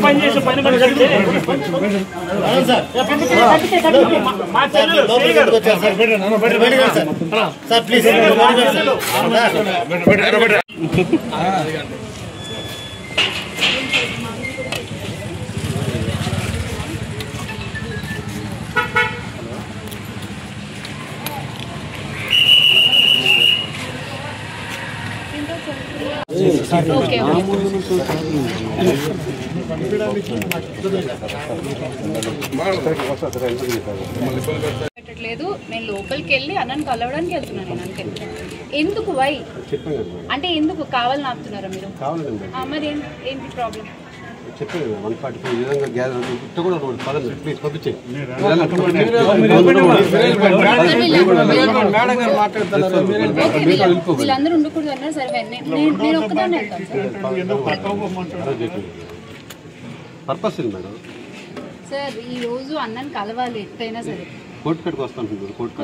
పనిచేసే పని మనిషి సార్ ప్లీజ్ పెట్టట్లేదు. నేను లోపలికి వెళ్ళి అన్నను కలవడానికి వెళ్తున్నాను. నేను అంతే. ఎందుకు వై అంటే ఎందుకు కావాలని ఆపుతున్నారా మీరు? మరి ఏంటి ప్రాబ్లం? వీళ్ళందరూ ఉండకూడదు అన్నారు. సరే నేను ఒక్కదాన్ని వెళ్తాను సార్. ఈ రోజు అన్నను కలవాలి ఎట్టయినా సరే. కోర్టు కట్టుకు వస్తాను. కోర్టు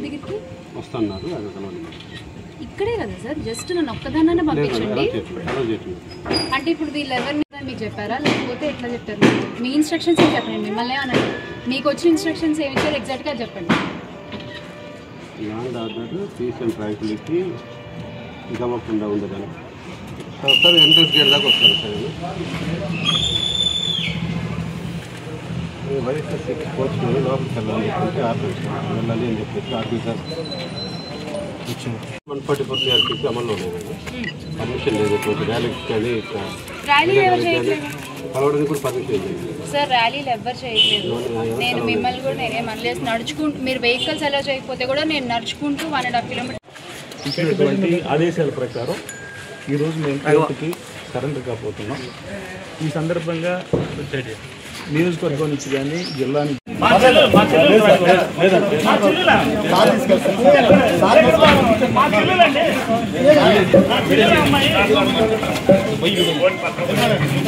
దగ్గరికి వస్తున్నారు. ఇక్కడే కదా సార్, జస్ట్ నన్ను ఒక్కదాన్ని పంపించండి. అంటే ఇప్పుడు వీళ్ళు ఎవరిని మీకు చెప్పారా లేకపోతే ఎట్లా చెప్పారు? మీ ఇన్స్ట్రక్షన్స్ ఏం చెప్పండి. మిమ్మల్ని అనండి, మీకు వచ్చిన ఇన్స్ట్రక్షన్స్ ఏమి ఇచ్చారు ఎగ్జాక్ట్గా చెప్పండి. ల్యాండ్ ఆర్డర్ తీసిన రైతులకి ఇవ్వకుండా ఉండదని సార్ ఎంట్రెన్స్ గేట్ దాకా వస్తారు సార్. వైఎస్ఆర్సీ కోచ్ లోపలికి వెళ్ళాలి వెళ్ళాలి అని చెప్పేసి ఆఫీసర్ 144 ఆర్టీసీ అమల్లో లేదండి. పర్మిషన్ లేదు. ర్యాలీకి కానీ కలవడానికి కూడా పర్మిషన్ లేదు సార్. ర్యాలీలు ఎవ్వరు చేయట్లేదు. నేను మిమ్మల్ని కూడా నేనేమనలేదు. నడుచుకుంటూ మీరు వెహికల్స్ అలా చేయకపోతే కూడా నేను నడుచుకుంటూ 1.5 కిలోమీటర్ ఇచ్చినటువంటి ఆదేశాల ప్రకారం ఈరోజు మేము కోర్టుకి సరెండర్ కాబోతున్నాం. ఈ సందర్భంగా నియోజకవర్గం నుంచి కానీ జిల్లా నుంచి